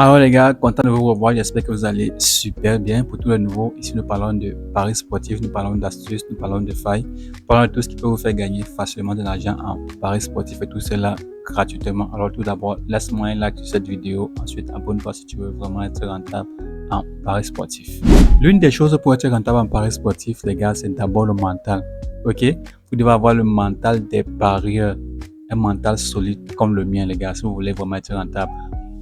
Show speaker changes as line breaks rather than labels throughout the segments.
Alors les gars, content de vous revoir, j'espère que vous allez super bien. Pour tous les nouveaux, ici nous parlons de paris sportifs, nous parlons d'astuces, nous parlons de failles, nous parlons de tout ce qui peut vous faire gagner facilement de l'argent en paris sportifs et tout cela gratuitement. Alors tout d'abord, laisse-moi un like sur cette vidéo, ensuite abonne-toi si tu veux vraiment être rentable en paris sportif. L'une des choses pour être rentable en paris sportif, les gars, c'est d'abord le mental. Ok? Vous devez avoir le mental des parieurs, un mental solide comme le mien, les gars, si vous voulez vraiment être rentable.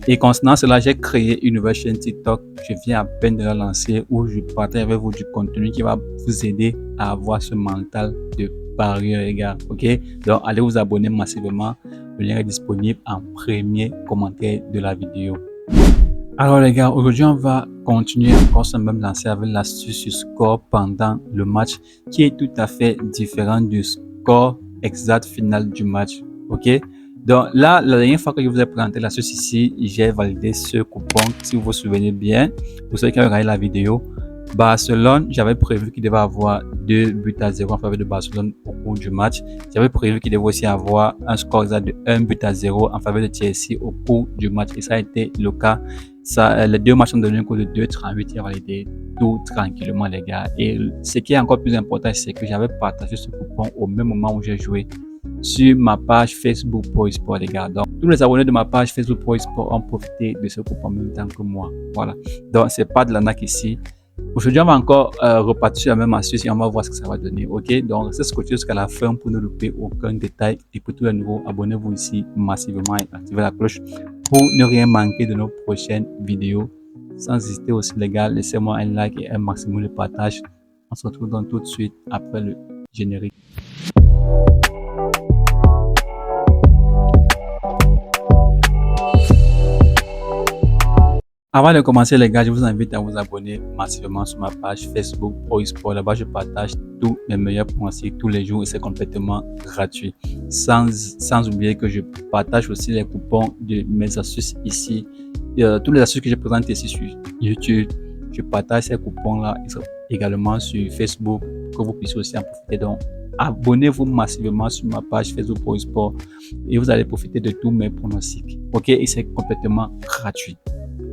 Et concernant cela, j'ai créé une nouvelle chaîne TikTok. Je viens à peine de la lancer où je partage avec vous du contenu qui va vous aider à avoir ce mental de parieur, les gars. Ok? Donc, allez vous abonner massivement. Le lien est disponible en premier commentaire de la vidéo. Alors, les gars, aujourd'hui, on va continuer encore sans même lancer avec l'astuce sur score pendant le match qui est tout à fait différent du score exact final du match. Ok? Donc là, la dernière fois que je vous ai présenté l'astuce ici, j'ai validé ce coupon. Si vous vous souvenez bien, pour ceux qui ont regardé la vidéo, Barcelone, j'avais prévu qu'il devait avoir 2-0 en faveur de Barcelone au cours du match. J'avais prévu qu'il devait aussi avoir un score exact de 1-0 en faveur de Chelsea au cours du match. Et ça a été le cas. Les deux matchs ont donné un cours de 2,38. J'ai validé tout tranquillement, les gars. Et ce qui est encore plus important, c'est que j'avais partagé ce coupon au même moment où j'ai joué sur ma page Facebook Pro eSport, les gars. Donc, tous les abonnés de ma page Facebook Pro eSport ont profité de ce coupon en même temps que moi. Voilà. Donc, c'est pas de l'arnaque ici. Aujourd'hui, on va encore repartir sur la même astuce et on va voir ce que ça va donner. Ok? Donc, c'est scotché jusqu'à la fin pour ne louper aucun détail. Et pour tous les nouveaux, abonnez-vous ici massivement et activez la cloche pour ne rien manquer de nos prochaines vidéos. Sans hésiter aussi, les gars, laissez-moi un like et un maximum de partage. On se retrouve donc tout de suite après le générique. Avant de commencer, les gars, je vous invite à vous abonner massivement sur ma page Facebook Pro eSport. Là-bas, je partage tous mes meilleurs pronostics tous les jours et c'est complètement gratuit. Sans oublier que je partage aussi les coupons de mes astuces ici. Tous les astuces que je présente ici sur YouTube, je partage ces coupons-là également sur Facebook pour que vous puissiez aussi en profiter. Donc, abonnez-vous massivement sur ma page Facebook Pro eSport et vous allez profiter de tous mes pronostics. Ok? Et c'est complètement gratuit.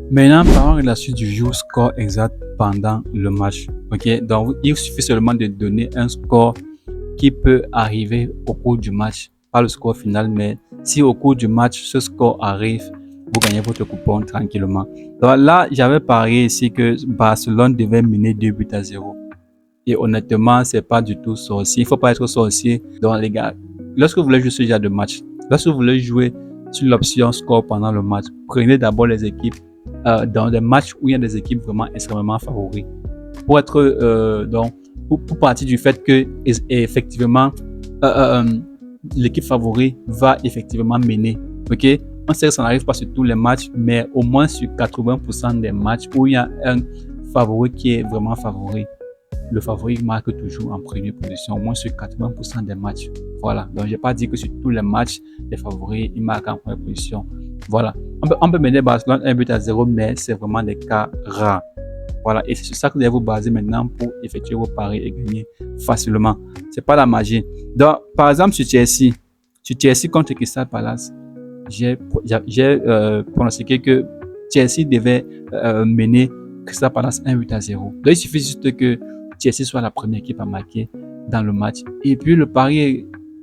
Maintenant, parlons de la suite du jour score exact pendant le match. Ok, donc il suffit seulement de donner un score qui peut arriver au cours du match, pas le score final, mais si au cours du match ce score arrive, vous gagnez votre coupon tranquillement. Donc là, j'avais parié ici que Barcelone devait mener 2-0. Et honnêtement, c'est pas du tout sorcier. Il faut pas être sorcier. Donc les gars, lorsque vous voulez jouer ce genre de match, lorsque vous voulez jouer sur l'option score pendant le match, prenez d'abord les équipes dans des matchs où il y a des équipes vraiment extrêmement favoris. Pour être donc pour partir du fait que effectivement l'équipe favori va effectivement mener. Ok, on sait que ça n'arrive pas sur tous les matchs, mais au moins sur 80% des matchs où il y a un favori qui est vraiment favori, le favori marque toujours en première position, au moins sur 80% des matchs. Voilà, donc j'ai pas dit que sur tous les matchs les favoris ils marquent en première position. Voilà, on peut mener Barcelone 1-0, mais c'est vraiment des cas rares. Voilà, et c'est sur ça que vous devez vous baser maintenant pour effectuer vos paris et gagner facilement. C'est pas la magie. Donc, par exemple, sur Chelsea contre Crystal Palace, j'ai pronostiqué que Chelsea devait mener Crystal Palace 1-0. Donc, il suffit juste que Chelsea soit la première équipe à marquer dans le match. Et puis, le pari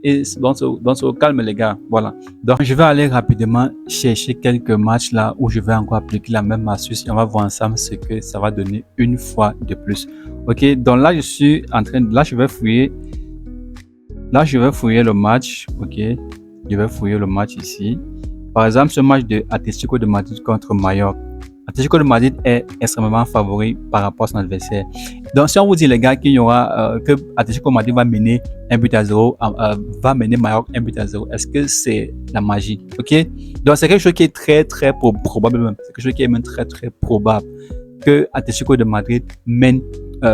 est dans ce calme, les gars. Voilà. Donc, je vais aller rapidement chercher quelques matchs là où je vais encore appliquer la même astuce et on va voir ensemble ce que ça va donner une fois de plus. Ok. Donc là, je suis en train de, là, je vais fouiller le match. Ok. Je vais fouiller le match ici. Par exemple, ce match de Atlético de Madrid contre Mallorca. Atlético de Madrid est extrêmement favori par rapport à son adversaire. Donc, si on vous dit, les gars, qu'il y aura, que Atlético de Madrid va mener 1-0, va mener Mallorca 1-0, est-ce que c'est la magie? Ok? Donc, c'est quelque chose qui est très, très probable même. C'est quelque chose qui est même très, très probable que Atlético de Madrid mène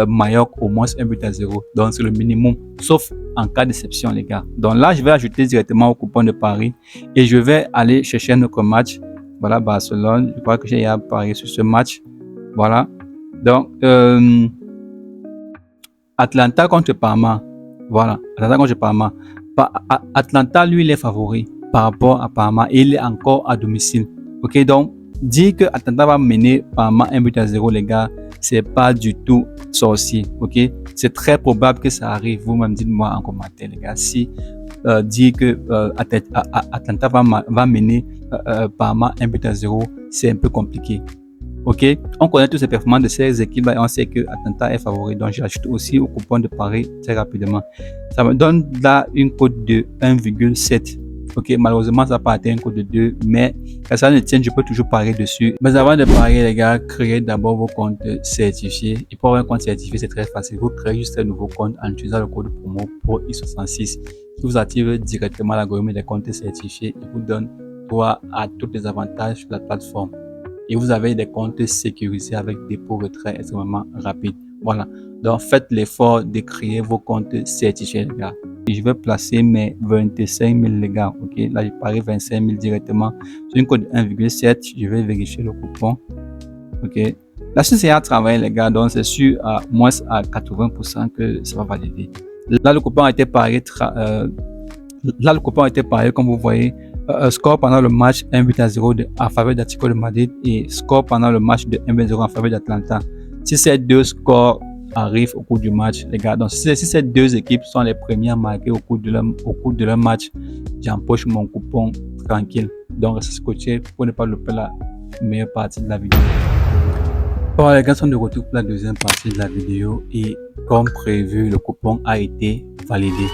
Mallorca au moins 1-0. Donc, c'est le minimum, sauf en cas d'exception, les gars. Donc là, je vais ajouter directement au coupon de Paris et je vais aller chercher un autre match. Voilà, Barcelone. Je crois que j'ai parié sur ce match. Voilà. Donc, Atlanta contre Parma. Voilà. Atlanta contre Parma. Atlanta, lui, il est favori par rapport à Parma et il est encore à domicile. Ok, donc, dire que Atlanta va mener par 1-0, les gars, c'est pas du tout sorcier, ok? C'est très probable que ça arrive. Vous-même, dites-moi en commentaire, les gars, si dire que Atlanta va mener par 1-0, c'est un peu compliqué. Ok, on connaît tous les performances de ces équipes et on sait que Atlanta est favori. Donc, j'ajoute aussi au coupon de pari très rapidement. Ça me donne là une cote de 1,7. Ok, malheureusement, ça n'a pas atteint une cote de 2, mais quand ça ne tient, je peux toujours parier dessus. Mais avant de parier, les gars, créez d'abord vos comptes certifiés. Et pour avoir un compte certifié, c'est très facile. Vous créez juste un nouveau compte en utilisant le code promo PROI66 qui vous active directement l'algorithme des comptes certifiés et vous donne droit à tous les avantages sur la plateforme. Et vous avez des comptes sécurisés avec dépôt-retrait extrêmement rapide. Voilà. Donc, faites l'effort de créer vos comptes certifiés, les gars. Et je vais placer mes 25 000, les gars. Ok. Là, je parie 25 000 directement sur une cote de 1,7. Je vais vérifier le coupon. Ok. Là, si c'est à travailler, les gars, donc c'est sûr à moins à 80% que ça va valider. Là, le coupon a été parié, comme vous voyez. Score pendant le match 1-0 en faveur d'Atlético de Madrid et score pendant le match de 1-0 en faveur d'Atlanta. Si ces deux scores arrivent au cours du match, les gars, donc si ces deux équipes sont les premières marquées au cours de leur match, j'empoche mon coupon tranquille. Donc restez scotché pour ne pas louper la meilleure partie de la vidéo. Bon, les gars sont de retour pour la deuxième partie de la vidéo et comme prévu, le coupon a été validé.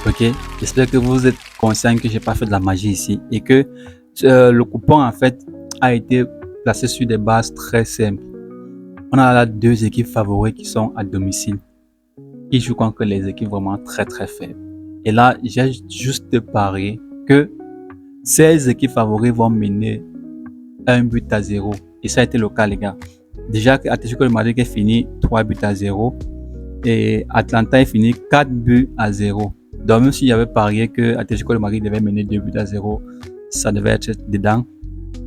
Ok, j'espère que vous êtes conscient que j'ai pas fait de la magie ici et que le coupon en fait a été placé sur des bases très simples. On a là deux équipes favoris qui sont à domicile, qui jouent contre les équipes vraiment très très faibles. Et là, j'ai juste parié que ces équipes favoris vont mener 1-0 et ça a été le cas, les gars. Déjà, Atlético de Madrid est fini 3-0 et Atlanta est fini 4-0. Donc, même s'il y avait parié que Atlético de Madrid devait mener 2-0, ça devait être dedans.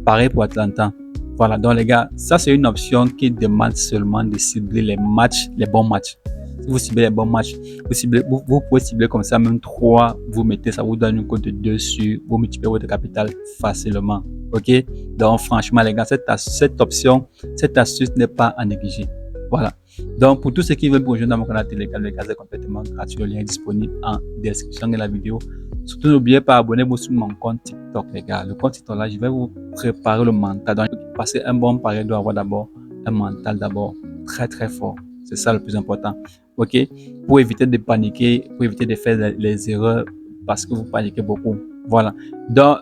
Pareil pour Atlanta. Voilà, donc les gars, ça c'est une option qui demande seulement de cibler les bons matchs. Si vous ciblez les bons matchs, vous pouvez cibler comme ça, même 3, vous mettez, ça vous donne une cote de 2 sur, vous multipliez votre capital facilement. Ok? Donc, franchement, les gars, cette option, cette astuce n'est pas à négliger. Voilà. Donc, pour tous ceux qui veulent vous rejoindre dans mon canal Telegram, le gaz est complètement gratuit. Le lien est disponible en description de la vidéo. Surtout, n'oubliez pas d'abonner-vous sur mon compte TikTok, les gars. Le compte TikTok là, je vais vous préparer le mental. Donc, passer un bon pari doit avoir d'abord un mental d'abord très très fort. C'est ça le plus important. Ok? Pour éviter de paniquer, pour éviter de faire les erreurs parce que vous paniquez beaucoup. Voilà. Donc,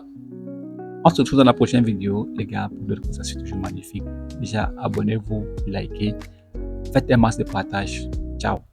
on se retrouve dans la prochaine vidéo, les gars. Pour d'autres ça, c'est toujours magnifique. Déjà, abonnez-vous, likez. Faites un max de partage. Ciao.